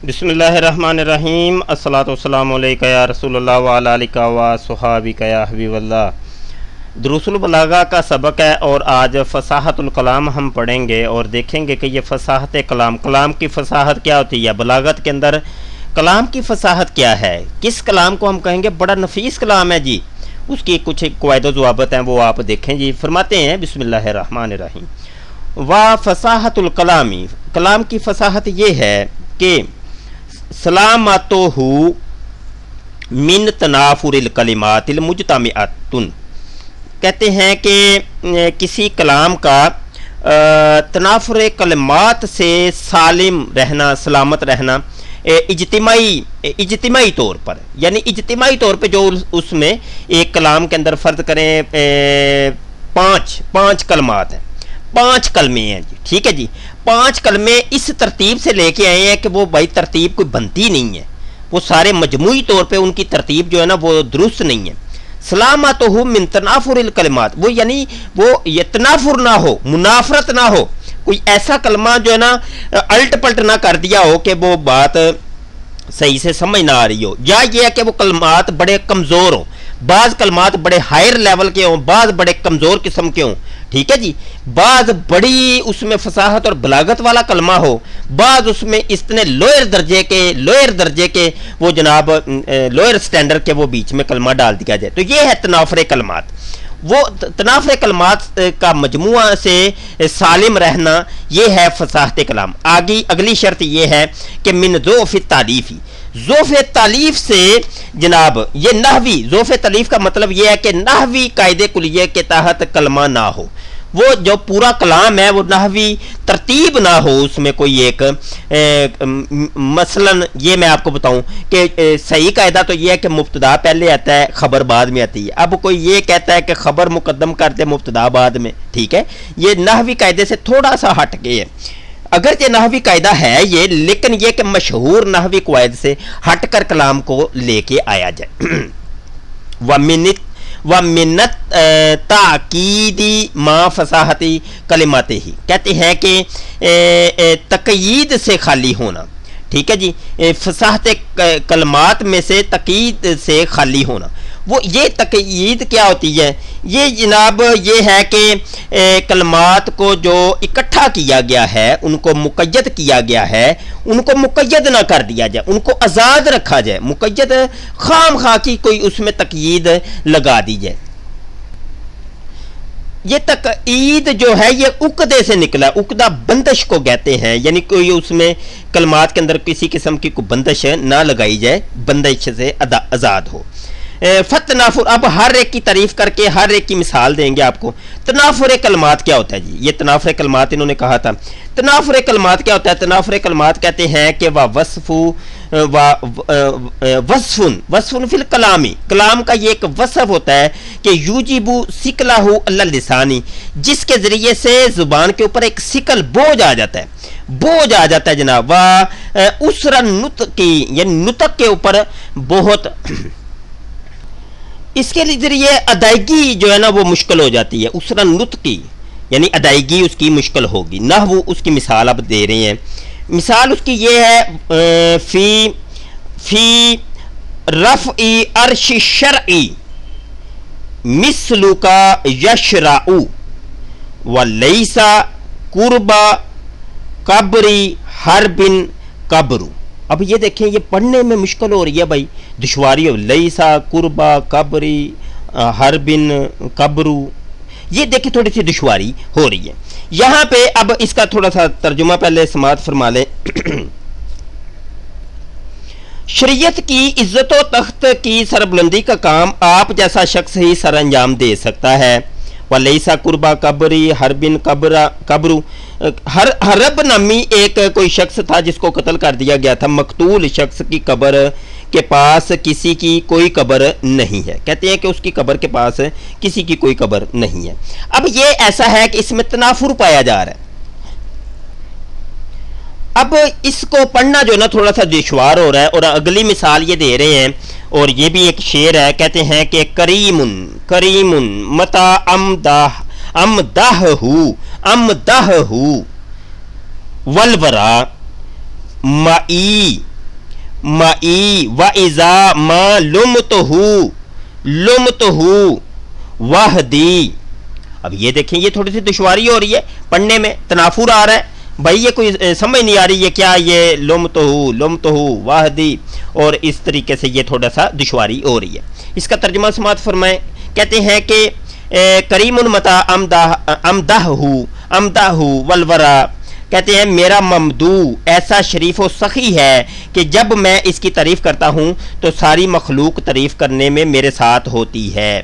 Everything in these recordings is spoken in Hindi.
बिस्मिल्लाहिर्रहमानिर्रहीम अस्सलातु वस्सलामु अलैका या रसूलल्लाह व अला आलिका व सुहाबिका या हबीबल्लाह। दुरूसुल बलागा का सबक है और आज फसाहतुल कलाम हम पढ़ेंगे और देखेंगे कि ये फसाहत कलाम की फसाहत क्या होती है। बलागत के अंदर कलाम की फसाहत क्या है, किस कलाम को हम कहेंगे बड़ा नफीस कलाम है जी, उसकी कुछ क़वायद ज़वाबित हैं, वो आप देखें जी। फरमाते हैं बिस्मिल्लाहिर्रहमानिर्रहीम व फसाहतुल कलामी, कलाम की फसाहत ये है कि सलामतहु मिन तनाफुरिल कलिमातिल मुजतमिअतुन, कहते हैं कि किसी कलाम का तनाफुर कलिमात से सालिम रहना, सलामत रहना इज्तिमाई तौर पर, यानी इज्तिमाई तौर पे जो उसमें एक कलाम के अंदर फ़र्ज़ करें पाँच कलमात हैं, 5 कलमे हैं जी, ठीक है जी। 5 कलमे इस तरतीब से लेके आए हैं कि वो भाई तरतीब कोई बनती नहीं है, वो सारे मजमूई तौर पे उनकी तरतीब जो है ना वो दुरुस्त नहीं है। सलामतहु मिन तनाफुरिल कलिमात, वो यानी वो ये तनाफुर ना हो, मुनाफरत ना हो, कोई ऐसा कलमा जो है ना अल्ट पलट ना कर दिया हो कि वो बात सही से समझ ना आ रही हो, या ये है कि वो कलमात बड़े कमज़ोर हो, बाज़ कलमात बड़े हायर लेवल के हों, बाज़ बड़े कमज़ोर किस्म के हों, ठीक है जी। बाज़ बड़ी उसमें फसाहत और बलागत वाला कलमा हो, बाज़ उसमें इतने लोअर दर्जे के वो जनाब लोअर स्टैंडर्ड के वो बीच में कलमा डाल दिया जाए, तो ये है तनाफुर कलमात। वो तनाफुर कलमात का मजमुआ से सालिम रहना, ये है फसाहत कलाम। आगे अगली शर्त ये है कि मिन ज़ोफ़ तारीफ़ी, ज़ोफ़ तालीफ से जनाब ये नहवी, ज़ोफ़ तालीफ का मतलब ये है कि नहवी कायदे कुलिये के तहत कलमा ना हो, वो जो पूरा कलाम है वो नहवी तरतीब ना हो, उसमें कोई एक मसलन ये मैं आपको बताऊं कि सही कायदा तो ये है कि मुब्तदा पहले आता है, खबर बाद में आती है। अब कोई ये कहता है कि खबर मुकद्दम करते मुब्तदा बाद में, ठीक है, ये नहवी कायदे से थोड़ा सा हट के है। अगर ये नहवी कायदा है ये, लेकिन ये कि मशहूर नहवी क़वायद से हट कर कलाम को लेके आया जाए। व मिन्नत ताकीदी माँ फसाहती कलिमाते ही, कहते हैं कि तक़यीद से खाली होना, ठीक है जी, फसाहत कलमात में से तक़यीद से खाली होना। वो ये तक़यीद क्या होती है, ये जनाब ये है कि कलमात को जो इकट्ठा किया गया है, उनको मुक़य्यद किया गया है, उनको मुक़य्यद ना कर दिया जाए, उनको आज़ाद रखा जाए, मुक़य्यद खाम खा की कोई उसमें तक़यीद लगा दी जाए। ये तक़यीद जो है ये उक़दे से निकला, उक़दा बंदिश को कहते हैं, यानी कोई उसमें कलमात के अंदर किसी किस्म की कोई बंदिश ना लगाई जाए, बंदिश से आज़ाद हो। तनाफुर, अब हर एक की तारीफ करके हर एक की मिसाल देंगे आपको। तनाफुर कलमात क्या होता है जी, ये तनाफुर कलमात इन्होंने कहा था। तनाफुर कलमात क्या होता है, तनाफुर कलमात कहते हैं कि वस्फुन फिल कलामी, कलाम का ये एक वस्फ होता है कि यूजिबु सिकलाहु अल लिसानी, जिसके ज़रिए से ज़ुबान के ऊपर एक सिकल बोझ आ जाता है, बोझ आ जाता है जनाब। व उसरा नुतकी, यानी नुतक के ऊपर बहुत, इसके जरिए अदायगी जो है ना वो मुश्किल हो जाती है। उसरा नुतकी यानी अदायगी उसकी मुश्किल होगी। ना वो उसकी मिसाल अब दे रहे हैं, मिसाल उसकी ये है फी रफ़ई अर्श शरई मिसलु का यशराउ व लैसा कुर्बा कब्री हरबिन कब्रू। अब ये देखें, ये पढ़ने में मुश्किल हो रही है भाई, दुश्वारी हो, लईसा कुर्बा कब्री हरबिन कब्रू, ये देखें थोड़ी सी दुश्वारी हो रही है यहाँ पे। अब इसका थोड़ा सा तर्जुमा पहले समात फरमा लें। शरीयत की इज्जत व तख्त की सरबुलंदी का काम आप जैसा शख्स ही सर अंजाम दे सकता है। वलैसा कुर्बा कब्री हरबिन कब्रू, हरब नामी एक कोई शख्स था जिसको कत्ल कर दिया गया था, मकतूल शख्स की कब्र के पास किसी की कोई कब्र नहीं है, कहते हैं कि उसकी कब्र के पास किसी की कोई कब्र नहीं है। अब ये ऐसा है कि इसमें तनाफुर पाया जा रहा है। अब इसको पढ़ना जो ना थोड़ा सा दुश्वार हो रहा है, और अगली मिसाल ये दे रहे हैं, और ये भी एक शेर है, कहते हैं कि करीमुन मता अमदाहु वलवरा माई माई व इज़ा मा लुमतहु वहदी। अब ये देखें, ये थोड़ी सी दुश्वारी हो रही है पढ़ने में, तनाफुर आ रहा है भाई, ये कोई समझ नहीं आ रही है क्या, ये लुमतहु वाहदी, और इस तरीके से ये थोड़ा सा दुश्वारी हो रही है। इसका तर्जुमा समात फरमाएं। कहते हैं कि करीमुन मता अमदाहु वलवरा, कहते हैं मेरा ममदू ऐसा शरीफ व सखी है कि जब मैं इसकी तारीफ़ करता हूँ तो सारी मखलूक तारीफ़ करने में मेरे साथ होती है।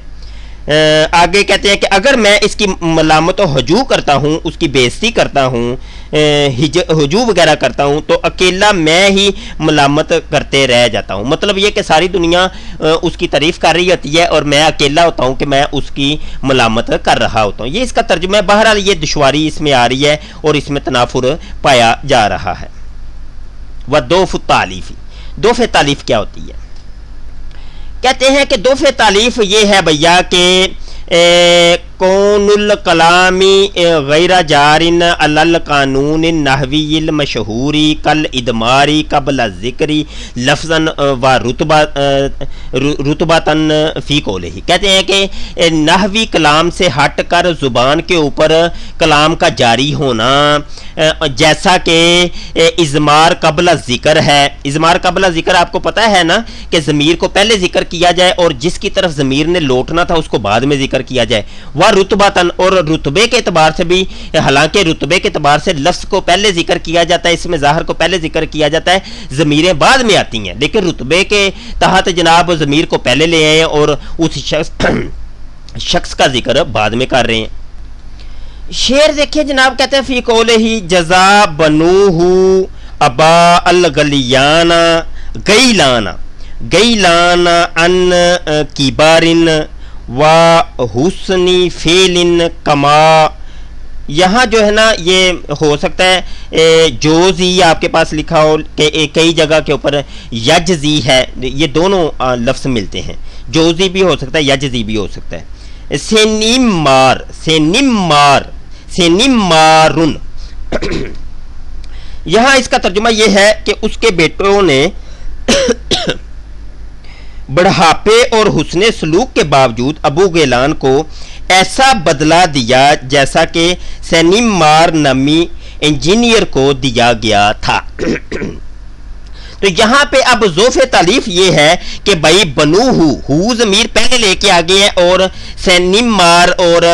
आगे कहते हैं कि अगर मैं इसकी मलामत व हजू करता हूँ, उसकी बेइज्जती करता हूँ, हजू वगैरह करता हूँ, तो अकेला मैं ही मलामत करते रह जाता हूँ। मतलब ये कि सारी दुनिया उसकी तारीफ़ कर रही होती है और मैं अकेला होता हूँ कि मैं उसकी मलामत कर रहा होता हूँ। ये इसका तर्जुमा है। बहरहाल ये दुश्वारी इसमें आ रही है और इसमें तनाफुर पाया जा रहा है। वह दोफ़ तालीफ़ी, दोफ़ तालीफ़ क्या होती है? कहते हैं कि दोफ़े तालीफ़ ये है भैया कि कौनुल कलामी गैरा जारिन अलल कानून नहवील मशहूरी कल इदमारी कबल ज़िक्री लफ्ज़न व रुतबतन फ़ी कौलिही। कहते हैं कि नहवी कलाम से हट कर ज़ुबान के ऊपर कलाम का जारी होना, जैसा कि इज़मार कबल ज़िक्र है। इज़मार कबल ज़िक्र आपको पता है ना कि ज़मीर को पहले ज़िक्र किया जाए और जिसकी तरफ ज़मीर ने लौटना था उसको बाद में ज़िक्र किया जाए। वह रुतबतन, और रुतबे के एतबार से भी, हालांकि रुतबे के एतबार से लफ्ज़ को पहले जिक्र किया जाता है, इसमें ज़ाहिर को पहले जिक्र किया जाता है, ज़मीरें बाद में आती हैं, लेकिन रुतबे के तहत जनाब ज़मीर को पहले ले आए और उस शख्स का जिक्र बाद में कर रहे हैं। शेर देखिए जनाब, कहते हैं फ़ी कौलिही जज़ा बनूहु अबा अल गलियाना गईलाना गईलाना अन किबारिन व हुस्नी फेलिन कमा। यहाँ जो है ना ये हो सकता है जोजी आपके पास लिखा हो कि कई जगह के ऊपर यजजी है, ये दोनों लफ्ज़ मिलते हैं, जोजी भी हो सकता है यजजी भी हो सकता है। सेनिमार सेनिमार सेनिमारुन यहाँ इसका तर्जुमा ये है कि उसके बेटों ने बढ़ापे और हुस्ने सलूक के बावजूद अबू गैलान को ऐसा बदला दिया जैसा कि सेनिमार नामी इंजीनियर को दिया गया था। तो यहाँ पे अब ज़ोफ़े तालीफ ये है कि भाई बनूहु ज़मीर पहले लेके आ गए हैं और सेनिमार और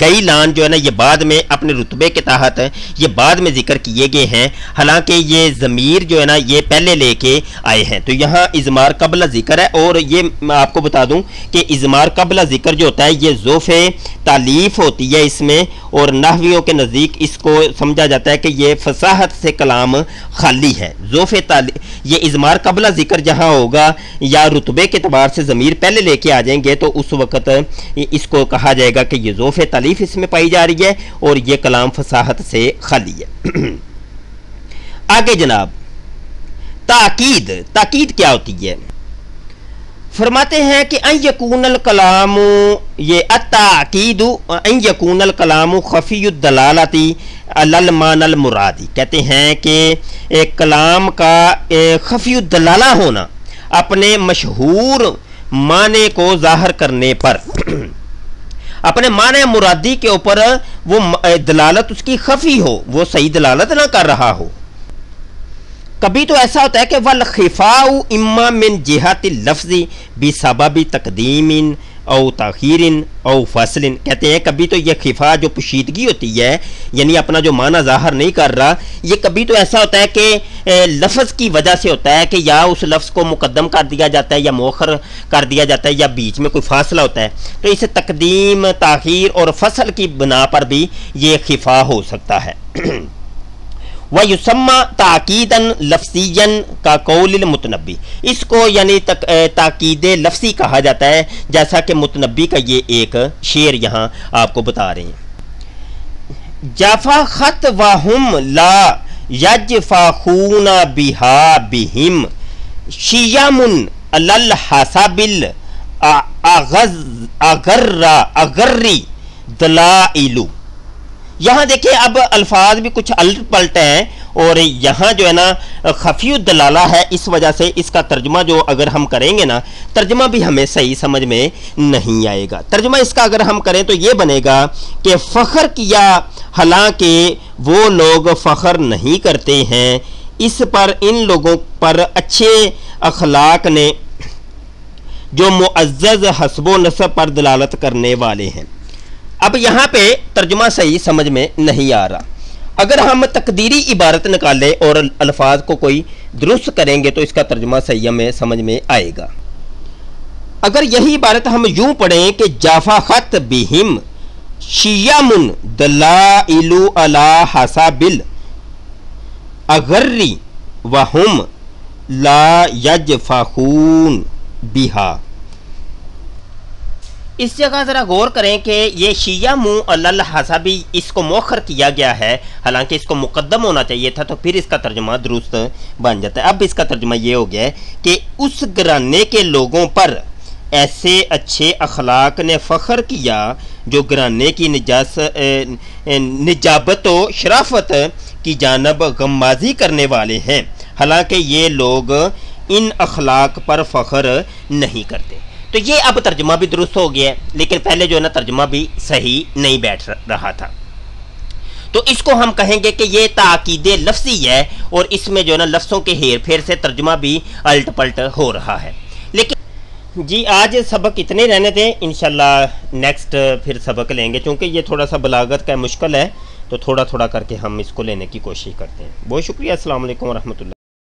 गईलान जो है ना ये बाद में अपने रुतबे के तहत ये बाद में जिक्र किए गए हैं, हालांकि ये ज़मीर जो है ना ये पहले लेके आए हैं। तो यहाँ इज़मार कबला ज़िक्र है और ये मैं आपको बता दूं कि इज़मार कबला ज़िक्र जो होता है ये ज़ोफ़े तालीफ होती है इसमें, और नहवियों के नज़दीक इसको समझा जाता है कि ये फसाहत से कलाम खाली है। ज़ोफ़े तालीफ ये इज़मार कबला ज़िक्र जहाँ होगा या रुतबे के एतबार से ज़मीर पहले लेके आ जाएंगे तो उस वक़्त इसको कहा जाएगा कि ये ज़ोफ़े तालीफ इसमें पाई जा रही है और ये कलाम फसाहत से खाली है। आगे जनाब ताकीद, ताकीद क्या होती है? फरमाते हैं कि अन यकूनल कलामु, ये अत्ताकीदु अन यकूनल कलामु खफ़ीयुद दलालती अलल मानल मुरादी। कहते हैं कि एक कलाम का खफ़ीयुद दलाला होना, अपने मशहूर माने को ज़ाहिर करने पर अपने माने मुरादी के ऊपर वो दलालत उसकी खफ़ी हो, वो सही दलालत ना कर रहा हो। कभी तो ऐसा होता है कि वल खिफाउ इम्मा मिन जिहाति लफ्ज़ी बिसबबि तक़दीमिन औ ताखीरिन औ फसलिन। कहते हैं कभी तो ये खिफा जो पोशीदगी होती है यानी अपना जो माना ज़ाहिर नहीं कर रहा, ये कभी तो ऐसा होता है कि लफ्ज़ की वजह से होता है कि या उस लफ्ज़ को मुकद्दम कर दिया जाता है या मौखर कर दिया जाता है या बीच में कोई फासला होता है, तो इसे तकदीम ताखीर और फसल की बिना पर भी ये खिफा हो सकता है। व युसम्मा ताकीदन लफ्ज़ियन का कौलिल मुतनब्बी, इसको यानी ताकीद लफ्ज़ी कहा जाता है, जैसा कि मुतनब्बी का ये एक शेर यहाँ आपको बता रहे हैं। जाफा खत वहुम ला यजफाखूना बिहा बिहिम शियामुन अलल हसाबिल अगर्री दलाइलु। यहाँ देखिए अब अल्फाज भी कुछ अलट पलट हैं और यहाँ जो है ना खफी दलाला है, इस वजह से इसका तर्जुमा जो अगर हम करेंगे ना, तर्जुमा भी हमें सही समझ में नहीं आएगा। तर्जुमा इसका अगर हम करें तो ये बनेगा कि फ़ख्र किया हालांकि वो लोग फ़ख्र नहीं करते हैं, इस पर इन लोगों पर अच्छे अखलाक ने जो मुअज़्ज़ज़ हस्बो नसब पर दलालत करने वाले हैं। अब यहाँ पे तर्जुमा सही समझ में नहीं आ रहा। अगर हम तकदीरी इबारत निकालें और अल्फाज को कोई दुरुस्त करेंगे तो इसका तर्जुमा सही हमें समझ में आएगा। अगर यही इबारत हम यूं पढ़ें कि जाफा खत बिहिम शियामुन दलाइलु अला हसाबिल अगर्री वहुम ला यजफाहून बिहा। इस जगह ज़रा गौर करें कि ये शिया मुँह अल हसाबी इसको मौखर किया गया है, हालांकि इसको मुकद्दम होना चाहिए था, तो फिर इसका तर्जुमा दुरुस्त बन जाता है। अब इसका तर्जुमा ये हो गया है कि उस घराने के लोगों पर ऐसे अच्छे अखलाक ने फ़ख्र किया जो घराने की निजाबत व शराफत की जानब गम्माजी करने वाले हैं, हालांकि ये लोग इन अखलाक पर फ़ख्र नहीं करते। तो ये अब तर्जुमा भी दुरुस्त हो गया है, लेकिन पहले जो है ना तर्जुमा भी सही नहीं बैठ रहा था। तो इसको हम कहेंगे कि ये ताकीदे लफ्ज़ी है और इसमें जो है ना लफ्ज़ों के हेर फेर से तर्जुमा भी अलट पलट हो रहा है। लेकिन जी आज सबक इतने रहने थे, इंशाल्लाह नेक्स्ट फिर सबक लेंगे, क्योंकि ये थोड़ा सा बलागत का मुश्किल है, तो थोड़ा थोड़ा करके हम इसको लेने की कोशिश करते हैं। बहुत शुक्रिया। अस्सलाम वालेकुम व रहमतुल्लाह।